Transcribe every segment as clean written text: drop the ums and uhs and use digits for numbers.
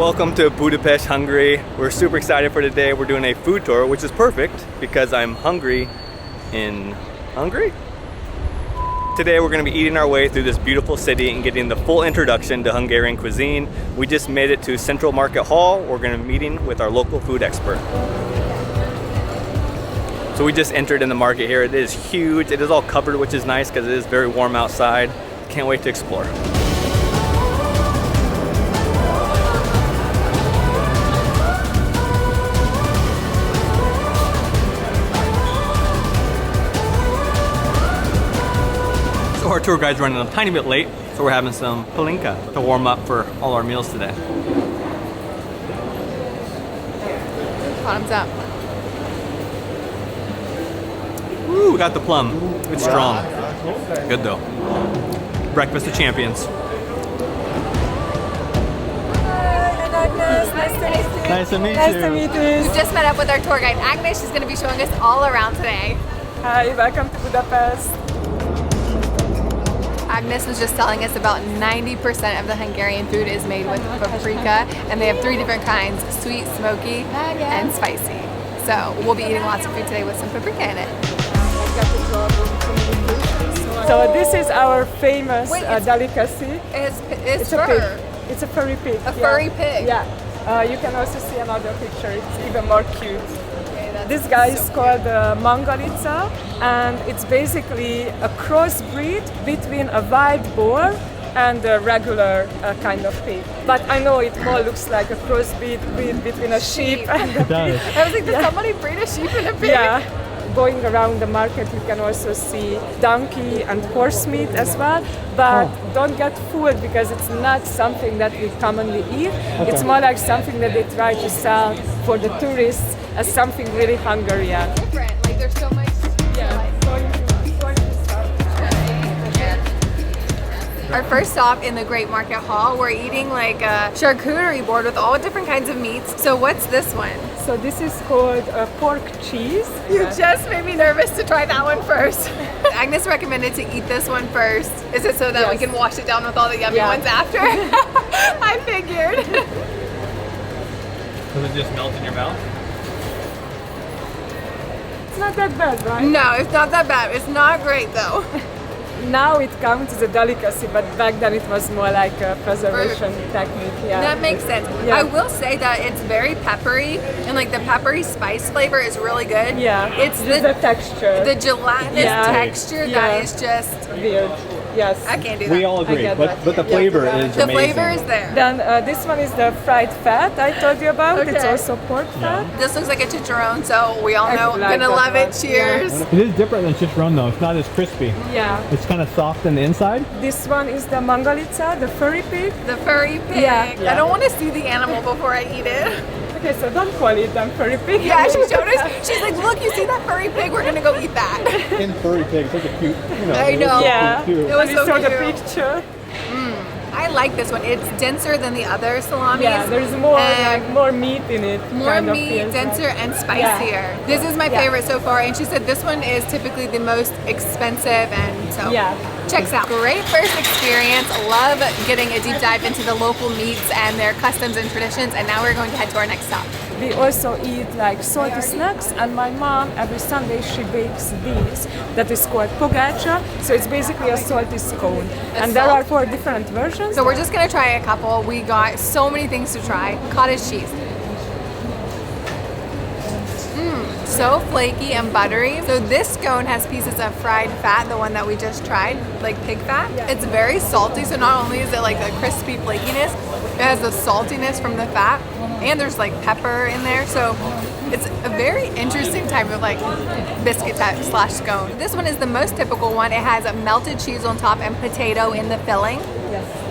Welcome to Budapest, Hungary. We're super excited for today. We're doing a food tour, which is perfect because I'm hungry in Hungary. Today we're going to be eating our way through this beautiful city and getting the full introduction to Hungarian cuisine. We just made it to Central Market Hall. We're going to be meeting with our local food expert. So we just entered in the market here. It is huge. It is all covered, which is nice because it is very warm outside. Can't wait to explore. So our tour guide's running a tiny bit late, so we're having some Palinka to warm up for all our meals today. Bottoms up. Ooh, we got the plum. It's strong. Good though. Breakfast of champions. Hi, Agnes. Nice to meet you. Nice to meet you. We just met up with our tour guide, Agnes. She's going to be showing us all around today. Hi, welcome to Budapest. Agnes was just telling us about 90% of the Hungarian food is made with paprika, and they have 3 different kinds: sweet, smoky, and spicy. So we'll be eating lots of food today with some paprika in it. So this is our famous delicacy. It's a pig. fur. It's a furry pig. A furry pig. Yeah. You can also see another picture. It's even more cute. This guy is called Mangalica, and it's basically a crossbreed between a wild boar and a regular kind of pig. But I know it more looks like a crossbreed between a sheep and a pig. I was like, did somebody breed a sheep and a pig? Yeah. Going around the market, you can also see donkey and horse meat as well, but don't get fooled because it's not something that we commonly eat. Okay. It's more like something that they try to sell for the tourists as something really Hungarian. Different, like there's so much. Our first stop in the Great Market Hall, we're eating like a charcuterie board with all different kinds of meats. So what's this one? So this is called pork cheese. You just made me nervous to try that one first. Agnes recommended to eat this one first. Is it so that we can wash it down with all the yummy ones after? I figured. Does it just melt in your mouth? It's not that bad, right? No, it's not that bad. It's not great though. Now it counts as a delicacy, but back then it was more like a preservation technique. Yeah, that makes sense. Yeah. I will say that it's very peppery, and like the peppery spice flavor is really good. Yeah, it's the texture, the gelatinous texture that is just weird. Yes, I can't do that. We all agree, but the flavor is the amazing. flavor is there. Then this one is the fried fat I told you about. Okay. It's also pork fat. This looks like a chicharron, so we all know I'm gonna love it. Cheers. Yeah. It is different than chicharron though. It's not as crispy. Yeah. It's kind of soft on the inside. This one is the Mangalica, the furry pig. The furry pig. Yeah. I don't want to see the animal before I eat it. Okay, so don't call it the furry pig. Yeah, she showed us. She's like, look, you see that furry pig? We're gonna go eat that. In furry pig, it's like a cute, I know. Yeah. It was so cute. cute. The picture. I like this one. It's denser than the other salamis. Yeah, there's more meat in it. More meat, denser and spicier. Yeah. This is my favorite so far, and she said this one is typically the most expensive, and so checks out. Great first experience. Love getting a deep dive into the local meats and their customs and traditions, and now we're going to head to our next stop. We also eat like salty snacks, and my mom every Sunday she bakes these that is called Pogasca. So it's basically a salty scone, and there are 4 different versions. So we're just gonna try a couple. We got so many things to try. Cottage cheese. So flaky and buttery. So this scone has pieces of fried fat, the one that we just tried, like pig fat. Yeah. It's very salty, so not only is it like the crispy flakiness, it has the saltiness from the fat, and there's like pepper in there. So it's a very interesting type of like biscuit type / scone. This one is the most typical one. It has a melted cheese on top and potato in the filling. Yes.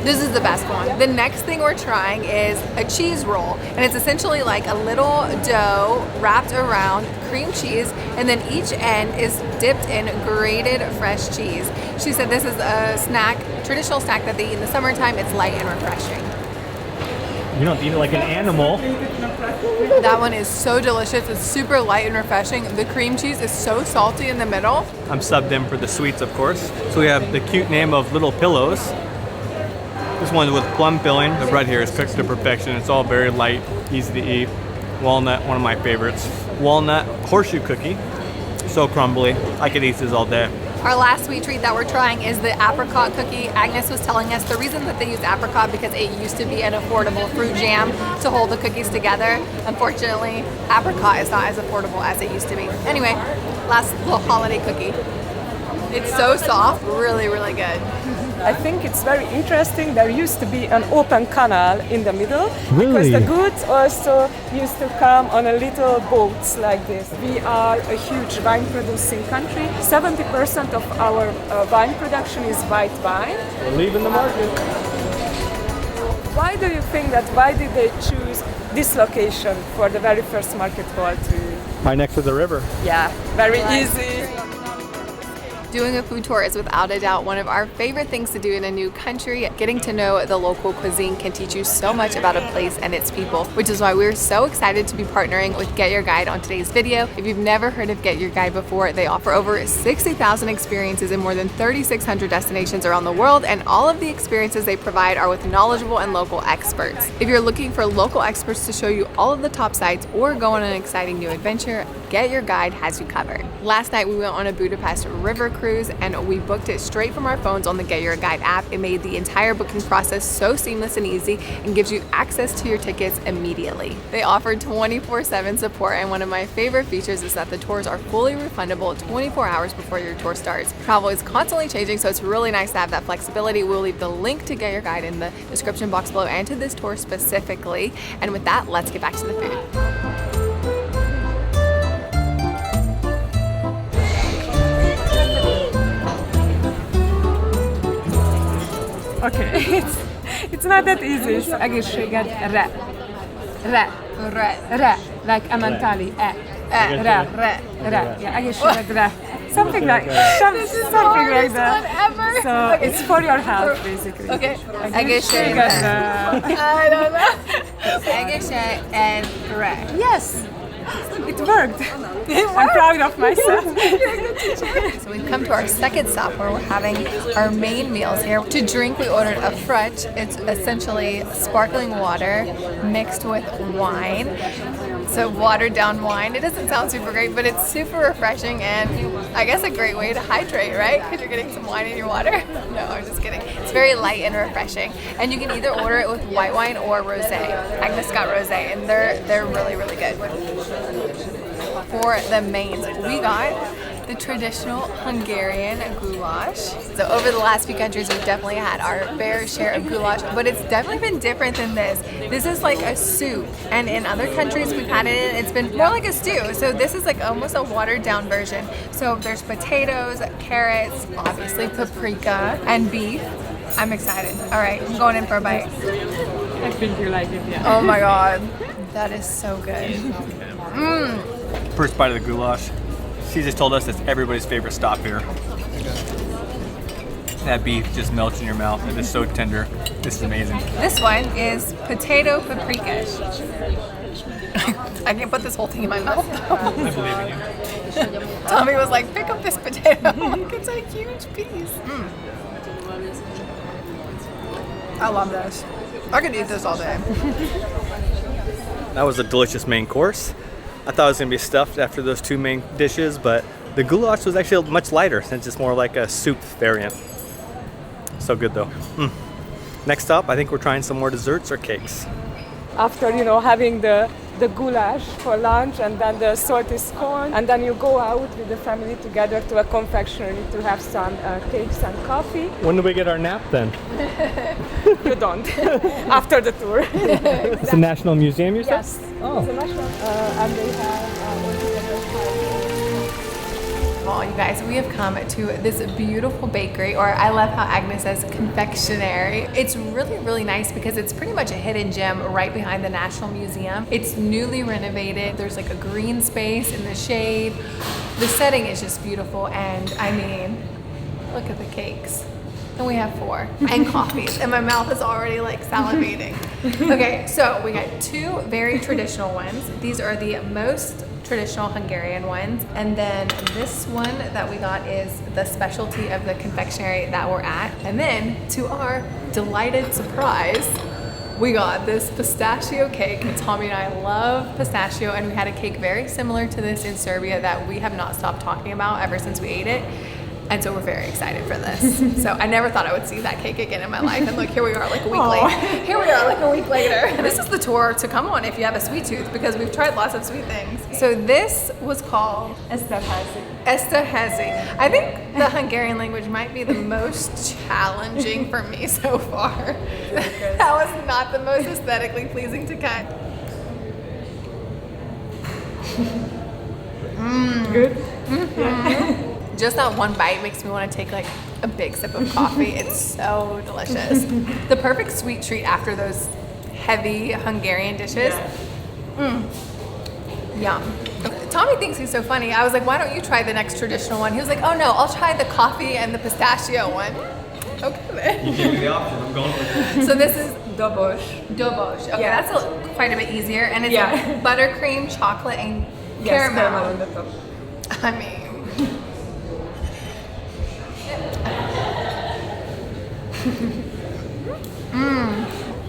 This is the best one. The next thing we're trying is a cheese roll, and it's essentially like a little dough wrapped around cream cheese, and then each end is dipped in grated fresh cheese. She said this is a snack, traditional snack that they eat in the summertime. It's light and refreshing. You don't eat it like an animal. That one is so delicious. It's super light and refreshing. The cream cheese is so salty in the middle. I'm subbed in for the sweets, of course. So we have the cute name of Little Pillows. This one's with plum filling. The bread here is cooked to perfection. It's all very light, easy to eat. Walnut, one of my favorites. Walnut horseshoe cookie, so crumbly. I could eat this all day. Our last sweet treat that we're trying is the apricot cookie. Agnes was telling us the reason that they use apricot because it used to be an affordable fruit jam to hold the cookies together. Unfortunately, apricot is not as affordable as it used to be. Anyway, last little holiday cookie. It's so soft, really, really good. I think it's very interesting. There used to be an open canal in the middle Really? because the goods also used to come on a little boats like this. We are a huge wine producing country. 70% of our wine production is white wine. We're leaving the market. Why do you think that? Why did they choose this location for the very first market hall? Right next to the river. Yeah, very easy. Doing a food tour is without a doubt one of our favorite things to do in a new country. Getting to know the local cuisine can teach you so much about a place and its people, which is why we're so excited to be partnering with Get Your Guide on today's video. If you've never heard of Get Your Guide before, they offer over 60,000 experiences in more than 3,600 destinations around the world, and all of the experiences they provide are with knowledgeable and local experts. If you're looking for local experts to show you all of the top sites or go on an exciting new adventure, Get Your Guide has you covered. Last night we went on a Budapest river cruise and we booked it straight from our phones on the Get Your Guide app. It made the entire booking process so seamless and easy and gives you access to your tickets immediately. They offer 24/7 support, and one of my favorite features is that the tours are fully refundable 24 hours before your tour starts. Travel is constantly changing, so it's really nice to have that flexibility. We'll leave the link to Get Your Guide in the description box below and to this tour specifically. And with that, let's get back to the food. Okay, it's not that easy. Egészségedre. Re. Like Emantali. Re. Yeah, egészségedre. Something like something like that. So it's for your health, basically. Okay. Egészségedre. I don't know. Egészségedre. Yes, it worked. I'm proud of myself. So we've come to our second stop where we're having our main meals here. To drink, we ordered a Fröccs. It's essentially sparkling water mixed with wine. So watered down wine. It doesn't sound super great, but it's super refreshing and I guess a great way to hydrate, right? Because you're getting some wine in your water. No, I'm just kidding. It's very light and refreshing. And you can either order it with white wine or rosé. Agnes got rosé and they're really, really good. For the mains, we got the traditional Hungarian goulash. So over the last few countries, we've definitely had our fair share of goulash, but it's definitely been different than this. This is like a soup, and in other countries we've had it, it's been more like a stew. So this is like almost a watered down version. So there's potatoes, carrots, obviously paprika, and beef. I'm excited. All right, I'm going in for a bite. I think you like it, yeah. Oh my God, that is so good. First bite of the goulash. She just told us it's everybody's favorite stop here. That beef just melts in your mouth. It is so tender. This is amazing. This one is potato paprikash. I can't put this whole thing in my mouth. I believe in you. Tommy was like, pick up this potato. I'm like, it's a huge piece. I love this. I could eat this all day. That was a delicious main course. I thought it was going to be stuffed after those two main dishes, but the goulash was actually much lighter since it's more like a soup variant. So good though. Next up, I think we're trying some more desserts or cakes. After, having the goulash for lunch and then the salty scone, and then you go out with the family together to a confectionery to have some cakes and coffee. When do we get our nap then? You don't. After the tour. It's a National Museum, you said? Yes. Oh. It's a national, and they have Well, you guys, we have come to this beautiful bakery, or I love how Agnes says confectionary. It's really, really nice because it's pretty much a hidden gem right behind the National Museum. It's newly renovated. There's like a green space in the shade. The setting is just beautiful, and I mean, look at the cakes. And we have 4. And coffees. And my mouth is already like salivating. Okay, so we got 2 very traditional ones. These are the most traditional Hungarian ones. And then this one that we got is the specialty of the confectionery that we're at. And then to our delighted surprise, we got this pistachio cake. Tommy and I love pistachio, and we had a cake very similar to this in Serbia that we have not stopped talking about ever since we ate it. And so we're very excited for this. So I never thought I would see that cake again in my life. And look, here we are like a week later. Here we are like a week later. This is the tour to come on if you have a sweet tooth, because we've tried lots of sweet things. So this was called Esterházy. Esterházy. I think the Hungarian language might be the most challenging for me so far. That was not the most aesthetically pleasing to cut. Good? Mm-hmm. Just that one bite makes me want to take like a big sip of coffee. It's so delicious. The perfect sweet treat after those heavy Hungarian dishes. Yum. Tommy thinks he's so funny. I was like, why don't you try the next traditional one? He was like, oh no, I'll try the coffee and the pistachio one. Okay then. You gave me the option, I'm going with it. So this is Dobos. Dobos. Okay, Yeah. that's quite a bit easier. And it's like buttercream, chocolate, and Yes, caramel. caramel on the top. I mean,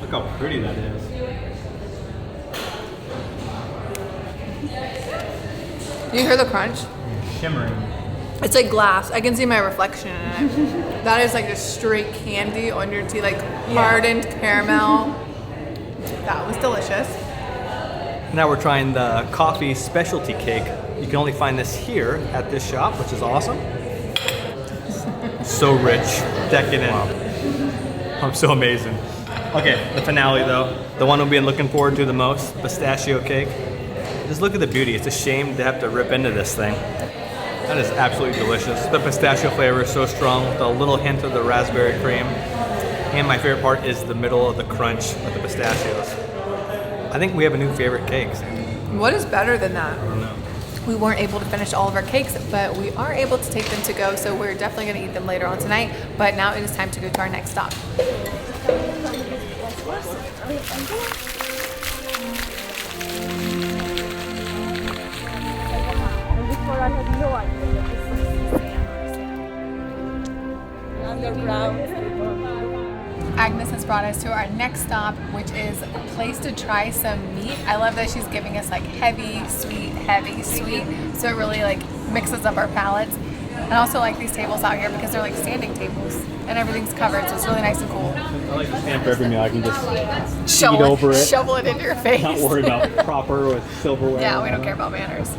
Look how pretty that is. you hear the crunch? Shimmering. It's like glass. I can see my reflection in it. That is like just straight candy on your teeth, like hardened caramel. That was delicious. Now we're trying the coffee specialty cake. You can only find this here at this shop, which is awesome. So rich, decadent. I'm so amazing. Okay, the finale though. The one we've been looking forward to the most, pistachio cake. Just look at the beauty. It's a shame to have to rip into this thing. That is absolutely delicious. The pistachio flavor is so strong with a little hint of the raspberry cream. And my favorite part is the middle of the crunch with the pistachios. I think we have a new favorite cake. What is better than that? I don't know. We weren't able to finish all of our cakes, but we are able to take them to go, so we're definitely going to eat them later on tonight. But now it is time to go to our next stop. Before I had no idea that this is underground. Agnes has brought us to our next stop, which is a place to try some meat. I love that she's giving us like heavy, sweet. So it really like mixes up our palates. And I also like these tables out here because they're like standing tables and everything's covered, so it's really nice and cool. I like to stand for every meal. I can just Shovel over it. Shovel it into your face. not worry about proper with silverware. Yeah, we don't care about manners.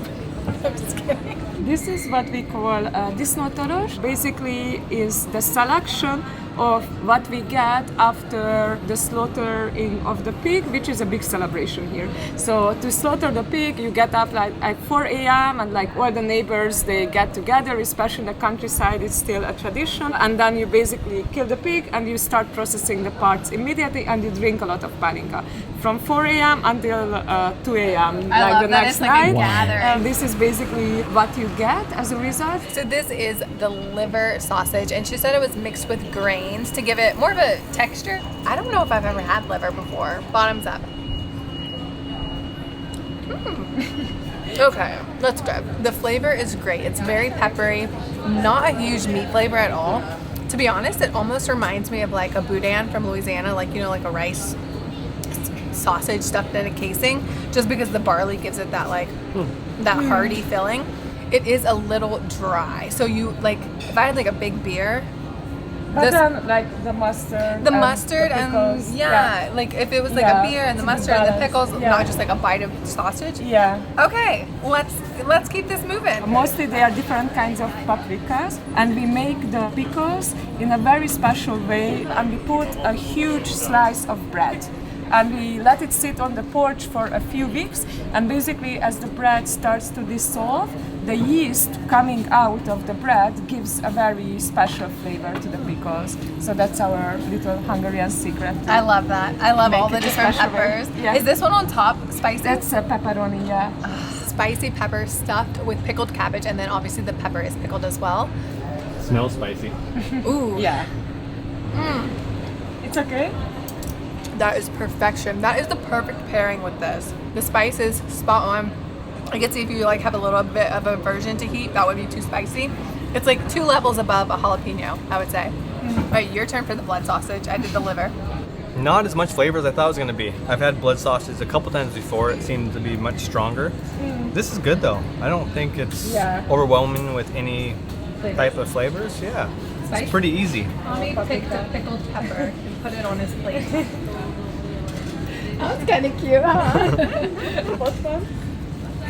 I'm just kidding. This is what we call disnotoros. Basically is the selection of what we get after the slaughtering of the pig, which is a big celebration here. So to slaughter the pig, you get up like at 4 a.m. and like all the neighbors, they get together, especially in the countryside, it's still a tradition. And then you basically kill the pig and you start processing the parts immediately, and you drink a lot of palinka. From 4 a.m. until 2 a.m. I like love the that. next It's like a night. gathering. And this is basically what you get as a result. So this is the liver sausage, and she said it was mixed with grains to give it more of a texture. I don't know if I've ever had liver before. Bottoms up. Okay, that's good. The flavor is great. It's very peppery, not a huge meat flavor at all. To be honest, it almost reminds me of like a boudin from Louisiana, like, you know, like a rice sausage stuffed in a casing, just because the barley gives it that like that hearty filling. It is a little dry. So you like, if I had like a big beer, But then like the mustard. the mustard the and pickles, like if it was like Yeah, a beer and the to be mustard and the balanced, pickles, yeah. not just like a bite of sausage. Yeah. Okay, let's keep this moving. Mostly they are different kinds of paprikas, and we make the pickles in a very special way, and we put a huge slice of bread. And we let it sit on the porch for a few weeks, and basically as the bread starts to dissolve, the yeast coming out of the bread gives a very special flavor to the pickles. So that's our little Hungarian secret. I love that. I love Make all the it a different special way. peppers. Yeah. Is this one on top spicy? That's a pepperoni, yeah. Spicy pepper stuffed with pickled cabbage, and then obviously the pepper is pickled as well. Smells spicy. Ooh. Yeah. It's okay? That is perfection. That is the perfect pairing with this. The spice is spot on. I can see if you like have a little bit of aversion to heat, that would be too spicy. It's like 2 levels above a jalapeno, I would say. All right, your turn for the blood sausage. I did the liver. Not as much flavor as I thought it was gonna be. I've had blood sausage a couple times before. It seemed to be much stronger. This is good though. I don't think it's overwhelming with any type of flavors. Yeah, it's pretty easy. Tommy picked a pickled pepper and put it on his plate. That was kind of cute, huh? What one?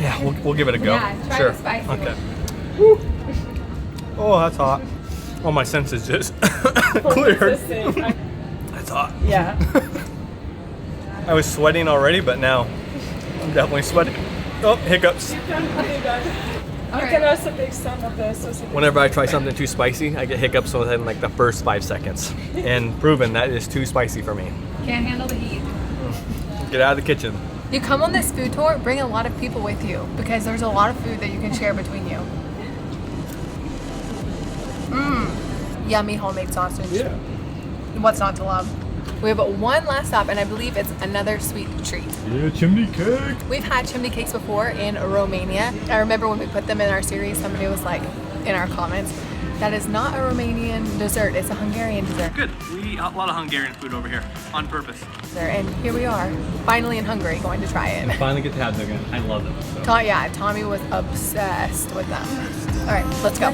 Yeah, we'll give it a go. Yeah, try sure. the spicy Okay. one. Oh, that's hot. Oh, my senses just cleared. That's hot. Yeah. I was sweating already, but now I'm definitely sweating. Oh, hiccups. You can also take some of the sausage. Whenever I try something too spicy, I get hiccups within like the first 5 seconds. And proven that is too spicy for me. Can't handle the heat. Get out of the kitchen. You come on this food tour, bring a lot of people with you because there's a lot of food that you can share between you. Yummy homemade sausage. Yeah. What's not to love? We have one last stop, and I believe it's another sweet treat. Yeah, chimney cake. We've had chimney cakes before in Romania. I remember when we put them in our series, somebody was like, in our comments, that is not a Romanian dessert, it's a Hungarian dessert. Good. We eat a lot of Hungarian food over here on purpose. And here we are, finally in Hungary, going to try it. Finally get to have them again. I love them. So. Tommy was obsessed with them. All right, let's go.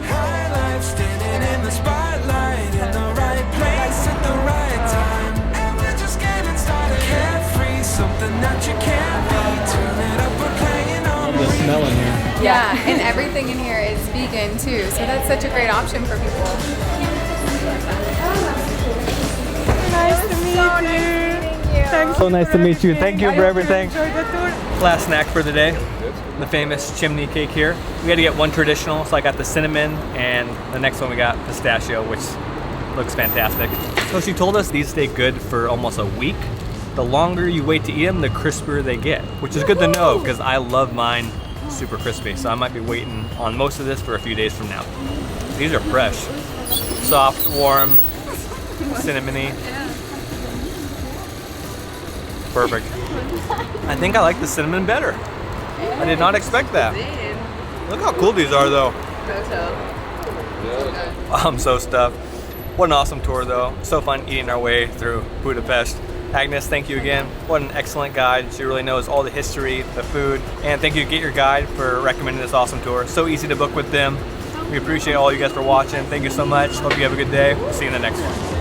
High life, standing in the spotlight, in the right place at the right time. And we're just getting started. Carefree, something that you can't be. Turn it up, we're playing on The smell in here. Yeah, and everything in here is vegan too, so that's such a great option for people. Nice to meet you. Thanks So nice to meet you. Thank you I for hope everything. Enjoy the tour. Last snack for the day, the famous chimney cake here. We had to get one traditional, so I got the cinnamon, and the next one we got pistachio, which looks fantastic. So she told us these stay good for almost a week. The longer you wait to eat them, the crispier they get, which is good to know because I love mine super crispy. So I might be waiting on most of this for a few days from now. These are fresh, soft, warm, cinnamony. Perfect. I think I like the cinnamon better. I did not expect that. Look how cool these are though. I'm so stuffed. What an awesome tour though. So fun eating our way through Budapest. Agnes, thank you again. What an excellent guide. She really knows all the history, the food. And thank you to GetYourGuide for recommending this awesome tour. So easy to book with them. We appreciate all you guys for watching. Thank you so much. Hope you have a good day. We'll see you in the next one.